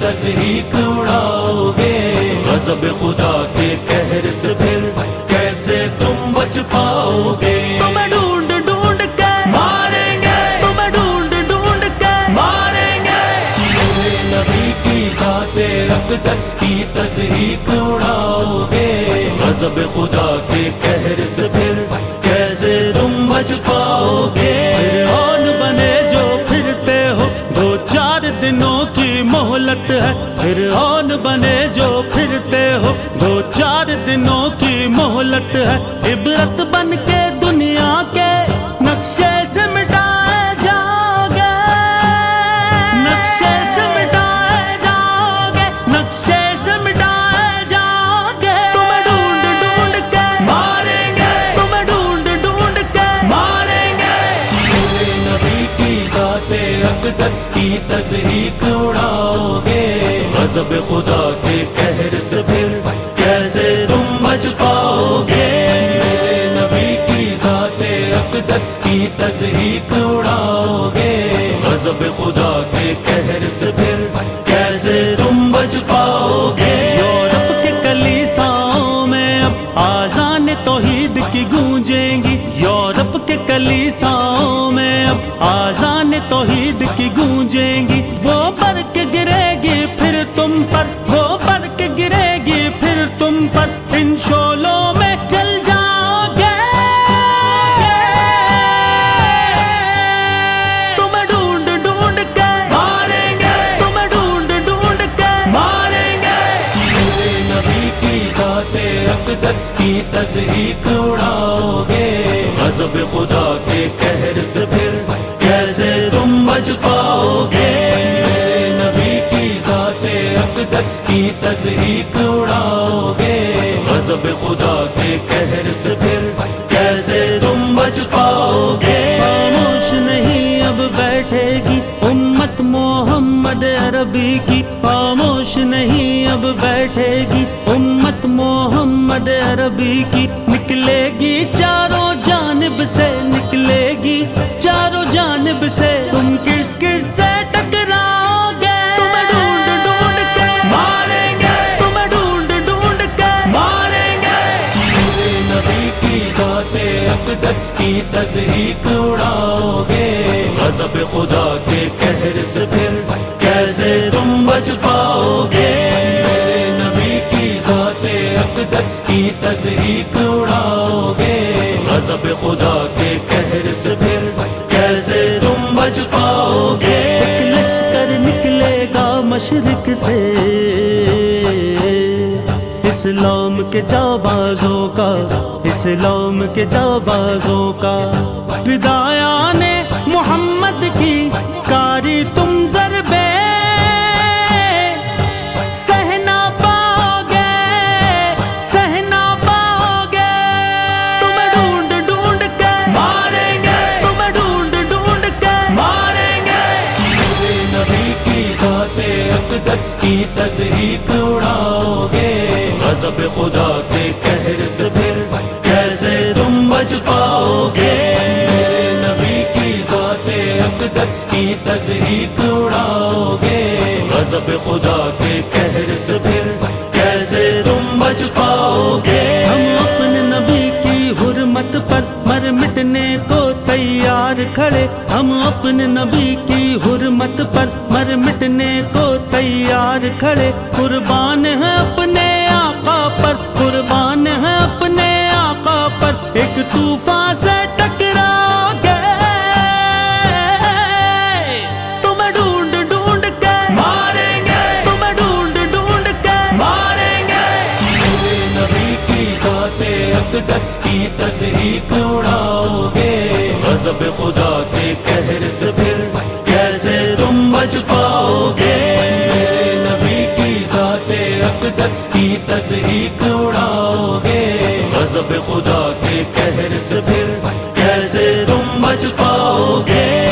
تضحیک اڑاؤ گے، غضب خدا کے قہر سے پھر کیسے تم بچ پاؤ گے؟ تمہیں ڈھونڈ ڈھونڈ کے ماریں گے، تمہیں ڈھونڈ ڈھونڈ کے ماریں گے، میرے نبی کی ذات اقدس کی تضحیک اڑاؤ گے، غضب خدا کے قہر سے پھر کیسے تم بچ پاؤ گے؟ فرعون بنے جو پھرتے ہو، 2-4 دنوں کی مہلت ہے۔ فرعون بنے جو پھرتے ہو، 2-4 دنوں کی مہلت ہے۔ عبرت بن کے دنیا کے نقشے سے مٹائے جاؤ گے، نقشے سے مٹائے جاؤ گے، نقشے سے مٹائے جاؤ گے۔ تمہیں ڈھونڈ ڈھونڈ کے ماریں گے، تمہیں ڈھونڈ ڈھونڈ کے ماریں گے، میرے نبی کی ذات اقدس کی تضحیک اڑاؤ گے، غضب خدا کے قہر سے پھر کیسے تم بچ پاؤ گے؟ میرے نبی کی ذات اقدس کی تضحیک اڑاؤ گے، غضب خدا کے قہر سے پھر کیسے تم بچ پاؤ گے؟ یورپ کے کلیساؤں میں اب آذان توحید کی گونجیں گی، یورپ کے کلیساؤں میں اب آذان توحید کی گونجیں گی۔ وہ برق گرے گی پھر تم پر، وہ برق گرے گی پھر تم پر، ان شعلوں میں جل جاؤ گے۔ تمہیں ڈھونڈ ڈھونڈ کے ماریں گے، تمہیں ڈھونڈ ڈھونڈ کے ماریں گے، میرے نبی کی ذات اقدس کی تضحیک اڑاؤ گے، غضب خدا کے قہر سے پھر کیسے تم بچ پاؤ گے؟ میرے نبی کی ذات اقدس کی تضحیک اڑاؤ گے، غضب خدا کے قہر سے پھر کیسے تم بچ پاؤ گے؟ خاموش نہیں اب بیٹھے گی امت محمد عربی کی، خاموش نہیں اب بیٹھے گی امت محمد عربی کی۔ نکلے گی چاروں جانب سے، نکلے گی چاروں جانب سے، تم کس کس سے ٹکراؤ گے؟ تمہیں ڈھونڈ ڈھونڈ کے ماریں گے، تمہیں ڈھونڈ ڈھونڈ کے ماریں گے، میرے نبی کی ذات اقدس کی تضحیک اڑاؤ گے، غضب خدا کے قہر سے پھر کیسے تم بچ پاؤ گے؟ میرے نبی کی ذات اقدس کی تضحیک اڑاؤ گے، غضب خدا کے قہر سے پھر کیسے تم بچ پاؤ گے؟ ایک لشکر نکلے گا مشرق سے، اسلام کے جانبازوں کا، اسلام کے جانبازوں کا۔ فدایان محمد کی کاری تم ضربے سہنا پاؤ گے، سہنا پاؤ گے۔ تمہیں ڈھونڈ ڈھونڈ کے ماریں گے، تمہیں ڈھونڈ ڈھونڈ کے ماریں گے، میرے نبی کی ذات اقدس کی تضحیک اڑاؤ گے، غضب خدا کے قہر سے پھر کیسے تم بچ پاؤ گے؟ میرے نبی کی ذات اقدس کی تضحیک اڑاؤ گے، غضب خدا کے قہر سے پھر کیسے تم بچ پاؤ گے؟ میرے نبی کی ذات اقدس کی تضحیک اڑاؤ گے، غضب خدا کے قہر سے پھر کیسے تم بچ پاؤ گے؟ میرے نبی کی ذات اقدس کی تضحیک اڑاؤ گے، غضب خدا کے قہر سے پھر کیسے تم بچ پاؤ گے؟ ہم اپنے نبی کی حرمت پر مر مٹنے کو تیار کھڑے، ہم اپنے نبی کی حرمت پر مر مٹنے کو تیار کھڑے۔ قربان ہیں اپنے آقا پر، قربان ہیں اپنے آقا پر، ایک طوفان سے ٹکراؤ گے۔ تمہیں ڈھونڈ ڈھونڈ کے ماریں گے، تمہیں ڈھونڈ ڈھونڈ کے ماریں گے، میرے نبی کی ذات اقدس کی تضحیک اڑاؤ گے، غضب خدا کے قہر سے پھر کیسے تم بچ پاؤ گے؟ میرے نبی کی ذات اقدس کی تضحیک اڑاؤ گے، غضب خدا کے قہر سے پھر کیسے تم بچ پاؤ گے؟